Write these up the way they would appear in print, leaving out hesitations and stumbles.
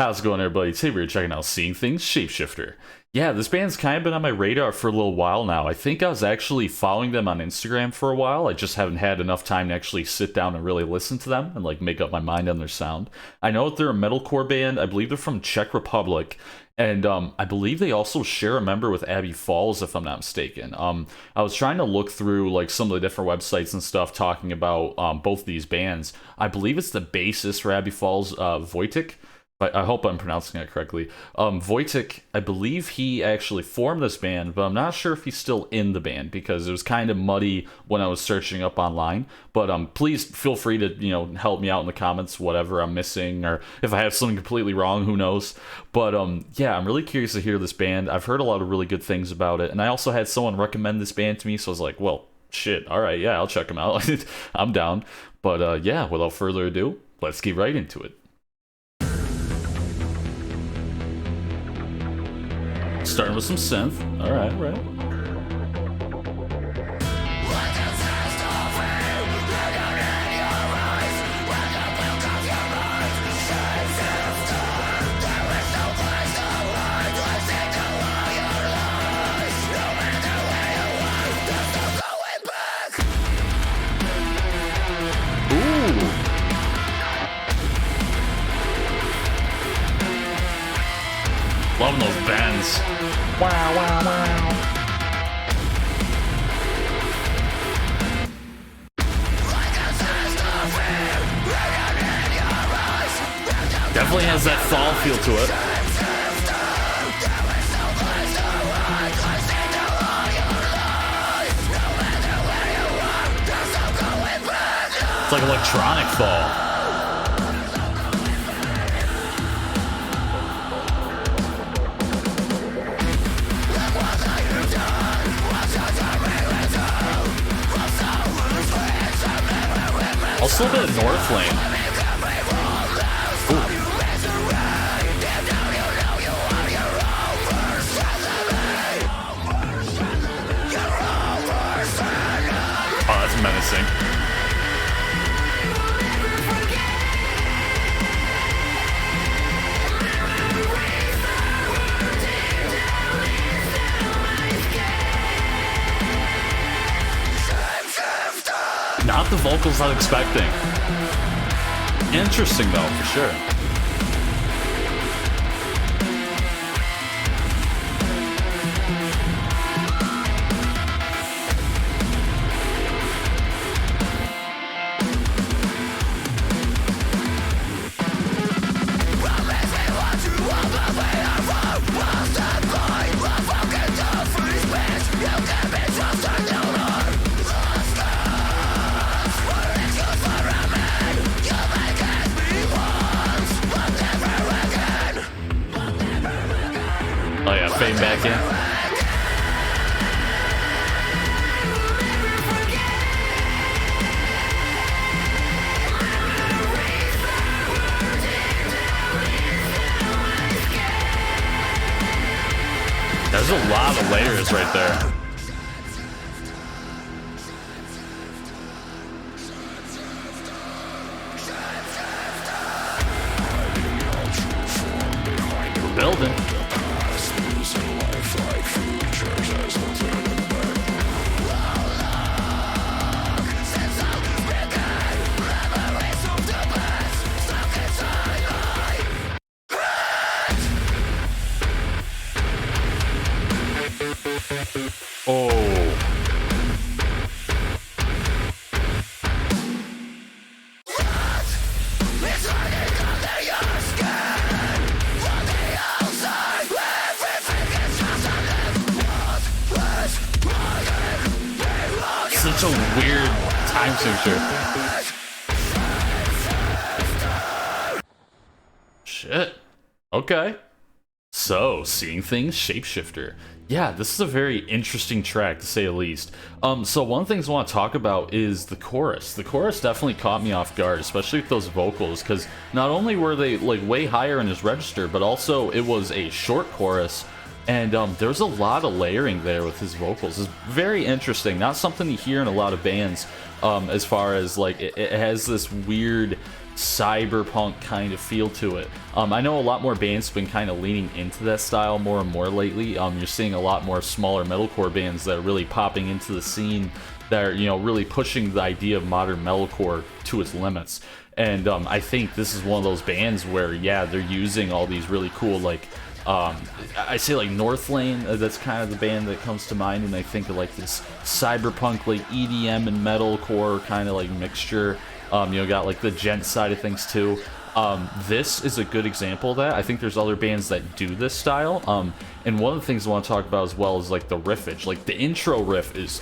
How's it going, everybody? Today we're checking out Seeing Things Shapeshifter. Yeah, this band's kind of been on my radar for a little while now. I think I was actually following them on Instagram for a while. I just haven't had enough time to actually sit down and really listen to them and like make up my mind on their sound. I know that they're a metalcore band. I believe they're from Czech Republic. And I believe they also share a member with Abbey Falls, if I'm not mistaken. I was trying to look through like some of the different websites and stuff talking about both these bands. I believe it's the bassist for Abbey Falls, Wojtek. I hope I'm pronouncing it correctly. Wojtek, I believe he actually formed this band, but I'm not sure if he's still in the band because it was kind of muddy when I was searching up online. But please feel free to help me out in the comments, whatever I'm missing, or if I have something completely wrong, who knows. But yeah, I'm really curious to hear this band. I've heard a lot of really good things about it, and I also had someone recommend this band to me, so I was like, well, shit, all right, yeah, I'll check them out. I'm down. But yeah, without further ado, let's get right into it. Starting with some synth. All right, right. Loving those bends. Wow, wow, wow. Definitely has that fall feel to it. It's like electronic fall. Also a bit of Northlane. Ooh. Oh, that's menacing. Not the vocals I was expecting. Interesting though, for sure. Oh yeah, fade back in. There's a lot of layers right there. We're building. Oh. Such a weird time signature. Shit. Okay. So, Seeing Things Shapeshifter. Yeah, this is a very interesting track, to say the least. So one of the things I want to talk about is the chorus. The chorus definitely caught me off guard, especially with those vocals, because not only were they like way higher in his register, but also it was a short chorus, and there's a lot of layering there with his vocals. It's very interesting. Not something you hear in a lot of bands, as far as like it has this weird cyberpunk kind of feel to it. I know a lot more bands have been kind of leaning into that style more and more lately. You're seeing a lot more smaller metalcore bands that are really popping into the scene, that are, you know, really pushing the idea of modern metalcore to its limits. And I think this is one of those bands where, yeah, they're using all these really cool, like, I say like Northlane, that's kind of the band that comes to mind, and I think of like this cyberpunk, like EDM and metalcore kind of like mixture. You know, got like the gent side of things too. This is a good example of that. I think there's other bands that do this style. And one of the things I want to talk about as well is like the riffage. Like the intro riff is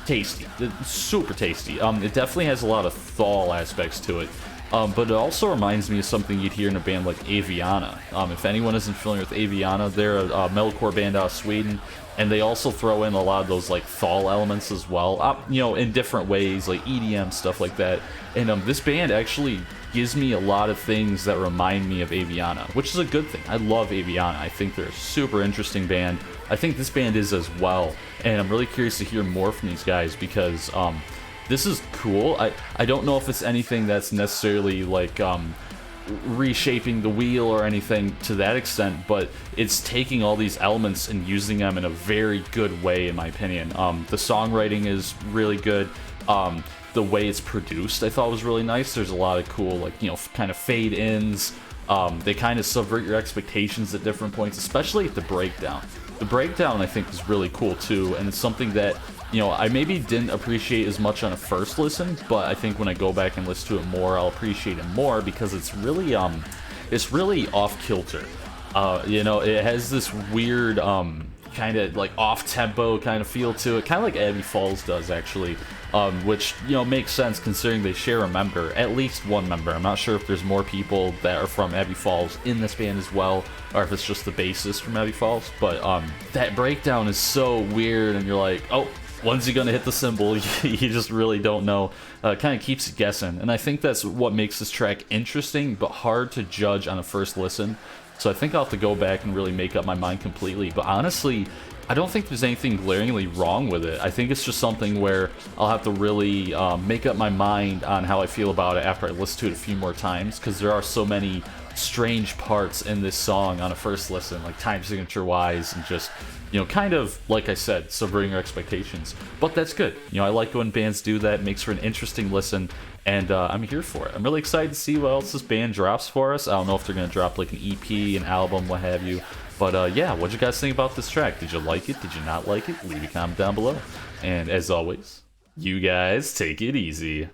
tasty, it's super tasty. It definitely has a lot of thaw aspects to it. But it also reminds me of something you'd hear in a band like Aviana. If anyone isn't familiar with Aviana, they're a metalcore band out of Sweden, and they also throw in a lot of those like thaw elements as well, you know, in different ways, like EDM stuff like that. And this band actually gives me a lot of things that remind me of Aviana, which is a good thing. I love Aviana. I think they're a super interesting band. I think this band is as well, and I'm really curious to hear more from these guys because this is cool. I don't know if it's anything that's necessarily like reshaping the wheel or anything to that extent, but it's taking all these elements and using them in a very good way, in my opinion. The songwriting is really good. The way it's produced, I thought was really nice. There's a lot of cool, like, you know, kind of fade-ins. They kind of subvert your expectations at different points, especially at the breakdown. The breakdown, I think, is really cool too, and it's something that, you know, I maybe didn't appreciate as much on a first listen, but I think when I go back and listen to it more, I'll appreciate it more because it's really off kilter. You know, it has this weird kind of like off-tempo kind of feel to it, kind of like Abbey Falls does actually, which, you know, makes sense considering they share a member, at least one member. I'm not sure if there's more people that are from Abbey Falls in this band as well, or if it's just the bassist from Abbey Falls, but that breakdown is so weird, and you're like, oh, when's he gonna hit the cymbal? You just really don't know. Kind of keeps you guessing, and I think that's what makes this track interesting but hard to judge on a first listen. So I think I'll have to go back and really make up my mind completely. But honestly, I don't think there's anything glaringly wrong with it. I think it's just something where I'll have to really make up my mind on how I feel about it after I listen to it a few more times, because there are so many strange parts in this song on a first listen, like time signature wise, and just, you know, kind of, like I said, subverting your expectations. But that's good. You know, I like when bands do that. It makes for an interesting listen, and I'm here for it. I'm really excited to see what else this band drops for us. I don't know if they're going to drop like an EP, an album, what have you. But yeah, what'd you guys think about this track? Did you like it? Did you not like it? Leave a comment down below. And as always, you guys take it easy.